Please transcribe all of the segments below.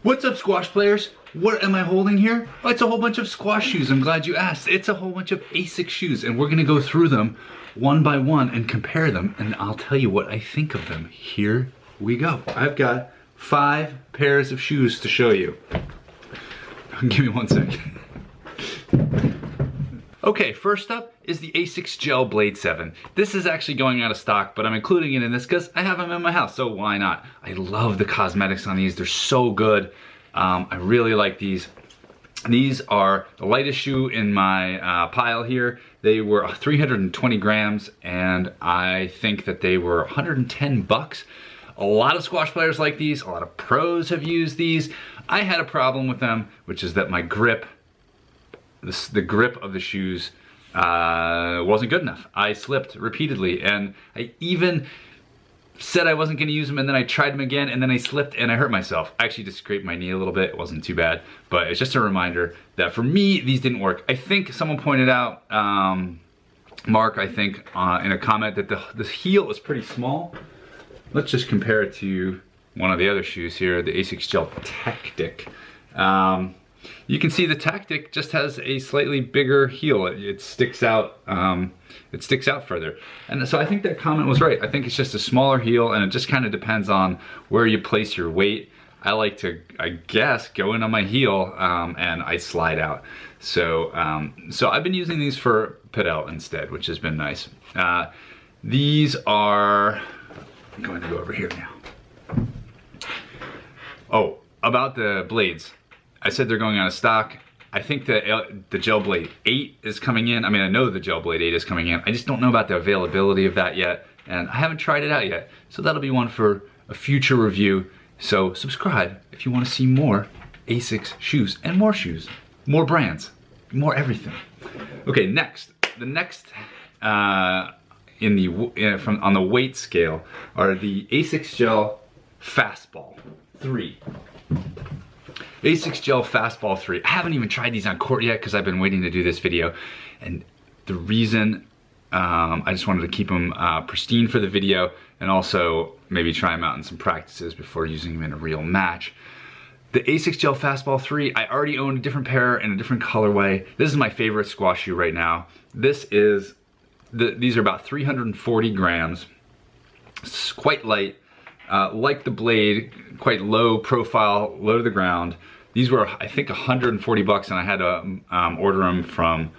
What's up, squash players? What am I holding here? Oh, it's a whole bunch of squash shoes. I'm glad you asked. It's a whole bunch of Asics shoes, and we're gonna go through them one by one and compare them, and I'll tell you what I think of them. Here we go. I've got 5 pairs of shoes to show you. Give me 1 second. Okay, first up is the Asics Gel Blade 7. This is actually going out of stock, but I'm including it in this because I have them in my house, so why not? I love the cosmetics on these. They're so good. I really like these. These are the lightest shoe in my pile here. They were 320 grams, and I think that they were 110 bucks. A lot of squash players like these. A lot of pros have used these. I had a problem with them, which is that my grip, the grip of the shoes wasn't good enough. I slipped repeatedly, and I even said I wasn't going to use them, and then I tried them again, and then I slipped and I hurt myself. I actually just scraped my knee a little bit. It wasn't too bad, but it's just a reminder that for me, these didn't work. I think someone pointed out, Mark, I think, in a comment that the heel is pretty small. Let's just compare it to one of the other shoes here, the Asics Gel Tactic. You can see the Tactic just has a slightly bigger heel. It sticks out. It sticks out further, and so I think that comment was right. I think it's just a smaller heel, and it just kind of depends on where you place your weight. I like to, I guess, go in on my heel, and I slide out. So, so I've been using these for pedal instead, which has been nice. These are. I'm going to go over here now. Oh, about the blades. I said they're going out of stock. I think the Gel Blade 8 is coming in. I mean, I know the Gel Blade 8 is coming in. I just don't know about the availability of that yet, and I haven't tried it out yet. So that'll be one for a future review. So subscribe if you want to see more Asics shoes and more brands, more everything. Okay, next, the next on the weight scale are the Asics Gel Fastball 3. Asics Gel Fastball 3. I haven't even tried these on court yet because I've been waiting to do this video. And the reason, I just wanted to keep them pristine for the video, and also maybe try them out in some practices before using them in a real match. The Asics Gel Fastball 3, I already own a different pair in a different colorway. This is my favorite squash shoe right now. This is, these are about 340 grams. It's quite light. Like the Blade, quite low profile, low to the ground. These were, I think, 140 bucks, and I had to order them from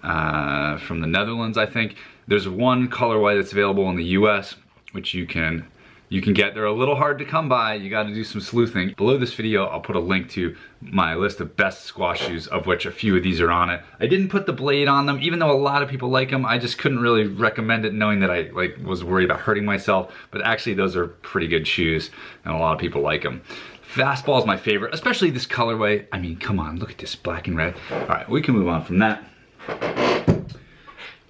the Netherlands, I think. There's one colorway that's available in the US, which you can get. They're a little hard to come by. You got to do some sleuthing. Below this video, I'll put a link to my list of best squash shoes, of which a few of these are on it. I didn't put the Blade on them, even though a lot of people like them. I just couldn't really recommend it, knowing that I was worried about hurting myself. But actually, those are pretty good shoes, and a lot of people like them. Fastball is my favorite, especially this colorway. I mean, come on, look at this black and red. All right, we can move on from that.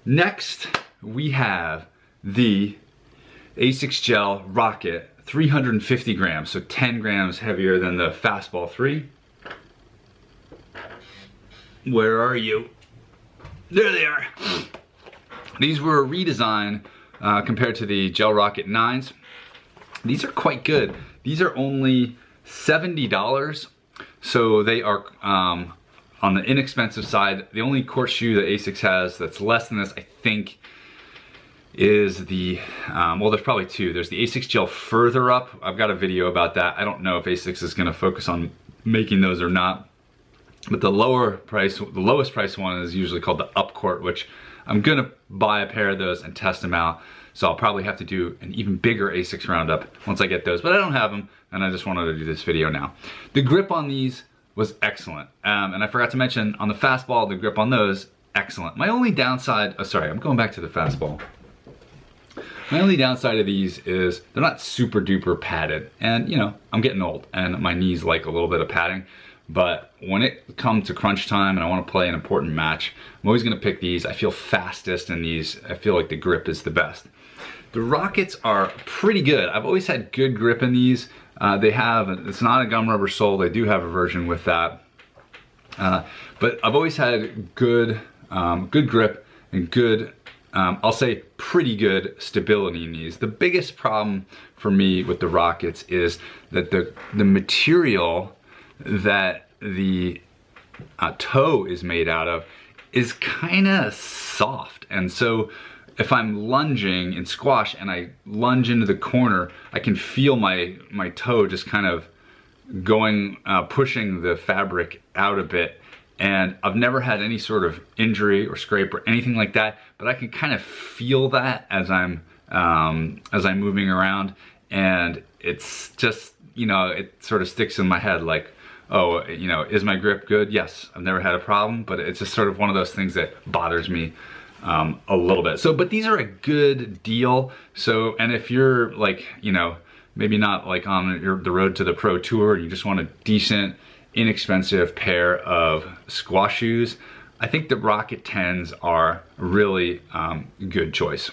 Next, we have the Asics Gel Rocket, 350 grams, so 10 grams heavier than the Fastball 3. Where are you? There they are. These were a redesign compared to the Gel Rocket 9s. These are quite good. These are only $70, so they are on the inexpensive side. The only court shoe that Asics has that's less than this, I think, is the, well, there's probably 2. There's the Asics Gel Further Up. I've got a video about that. I don't know if Asics is gonna focus on making those or not. But the lowest price one is usually called the Up Court, which I'm gonna buy a pair of those and test them out. So I'll probably have to do an even bigger Asics roundup once I get those, but I don't have them, and I just wanted to do this video now. The grip on these was excellent. And I forgot to mention, on the Fastball, the grip on those, excellent. My only downside, oh sorry, I'm going back to the Fastball. My only downside of these is they're not super duper padded. And you know, I'm getting old and my knees like a little bit of padding. But when it comes to crunch time and I want to play an important match, I'm always gonna pick these. I feel fastest in these. I feel like the grip is the best. The Rockets are pretty good. I've always had good grip in these. They have, it's not a gum rubber sole. They do have a version with that. But I've always had good, good grip and good, I'll say pretty good stability in these. The biggest problem for me with the Rockets is that the material that the toe is made out of is kind of soft, and so if I'm lunging in squash and I lunge into the corner, I can feel my toe just kind of going, pushing the fabric out a bit. And I've never had any sort of injury or scrape or anything like that, but I can kind of feel that as I'm moving around, and it's just, you know, it sort of sticks in my head like, oh, you know, is my grip good? Yes, I've never had a problem, but it's just sort of one of those things that bothers me a little bit. So, but these are a good deal. So, and if you're like, you know, maybe not like on the road to the pro tour and you just want a decent, inexpensive pair of squash shoes, I think the Rocket 10s are a really good choice.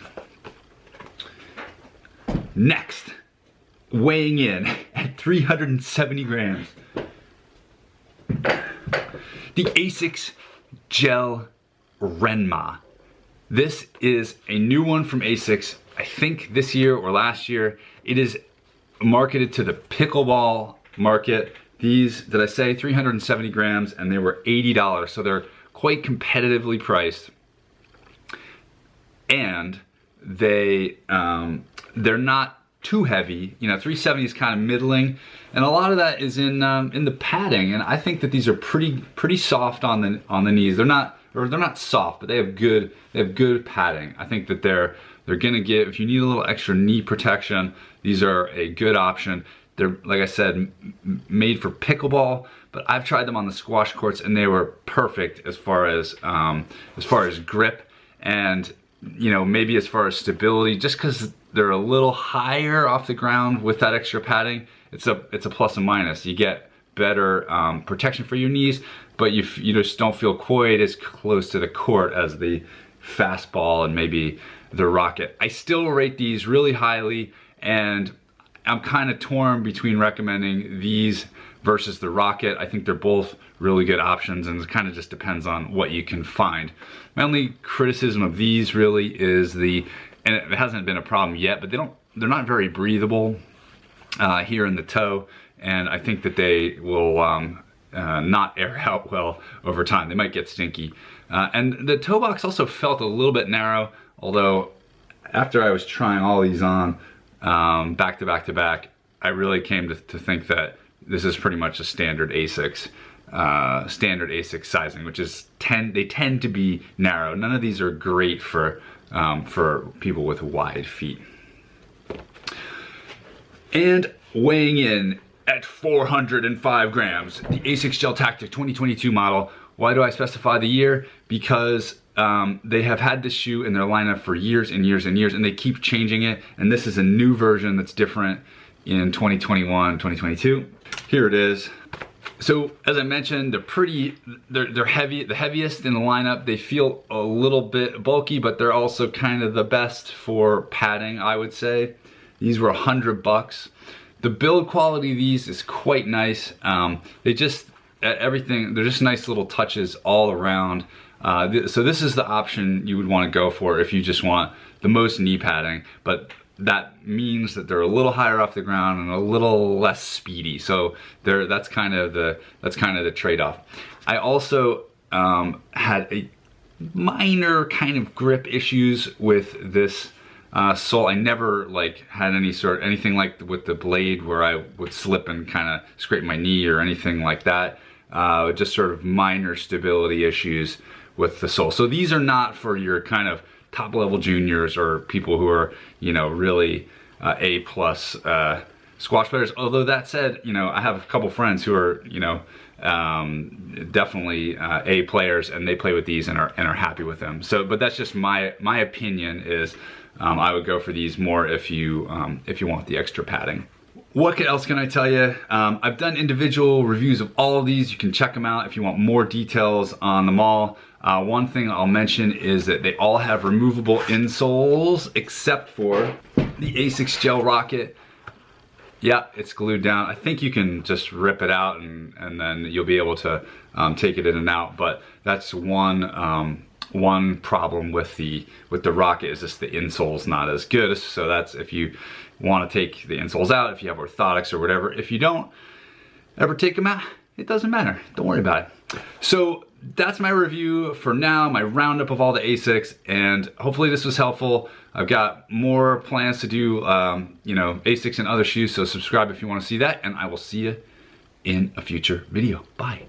Next, weighing in at 370 grams, the Asics Gel Renma. This is a new one from Asics, I think this year or last year. It is marketed to the pickleball market. These, did I say 370 grams, and they were $80, so they're quite competitively priced. And they're not too heavy. You know, 370 is kind of middling, and a lot of that is in the padding. And I think that these are pretty soft on the knees. They're not soft, but they have good padding. I think that they're gonna give, if you need a little extra knee protection, these are a good option. They're, like I said, made for pickleball, but I've tried them on the squash courts and they were perfect as far as grip, and you know, maybe as far as stability, just because they're a little higher off the ground with that extra padding. It's a plus and minus. You get better protection for your knees, but you just don't feel quite as close to the court as the Fastball and maybe the Rocket. I still rate these really highly, and I'm kind of torn between recommending these versus the Rocket. I think they're both really good options, and it kind of just depends on what you can find. My only criticism of these really is and it hasn't been a problem yet, but they're not very breathable here in the toe, and I think that they will not air out well over time. They might get stinky. And the toe box also felt a little bit narrow, although after I was trying all these on back to back to back, I really came to think that this is pretty much a standard Asics sizing, which is they tend to be narrow. None of these are great for people with wide feet. And weighing in at 405 grams, the Asics Gel Tactic 2022 model. Why do I specify the year? Because they have had this shoe in their lineup for years and years and years, and they keep changing it, and this is a new version that's different in 2021, 2022. Here it is. So as I mentioned, they're heavy, the heaviest in the lineup. They feel a little bit bulky, but they're also kind of the best for padding, I would say. These were $100. The build quality of these is quite nice. They're just nice little touches all around. So this is the option you would want to go for if you just want the most knee padding, but that means that they're a little higher off the ground and a little less speedy. So that's kind of the trade-off. I also had a minor kind of grip issues with this sole. I never had anything like with the Blade where I would slip and kind of scrape my knee or anything like that. Just sort of minor stability issues with the sole. So these are not for your kind of top level juniors or people who are, you know, really A+ squash players. Although that said, you know, I have a couple friends who are, you know, definitely A players, and they play with these and are happy with them. So, but that's just my opinion is I would go for these more if you want the extra padding. What else can I tell you? I've done individual reviews of all of these. You can check them out if you want more details on them all. One thing I'll mention is that they all have removable insoles except for the Asics Gel Rocket. Yeah, it's glued down. I think you can just rip it out and then you'll be able to take it in and out. But that's one problem with the Rocket is just the insole's not as good. So that's if you want to take the insoles out, if you have orthotics or whatever. If you don't ever take them out, it doesn't matter. Don't worry about it. So that's my review for now, my roundup of all the Asics, and hopefully this was helpful. I've got more plans to do, you know, Asics and other shoes, so subscribe if you want to see that, and I will see you in a future video. Bye.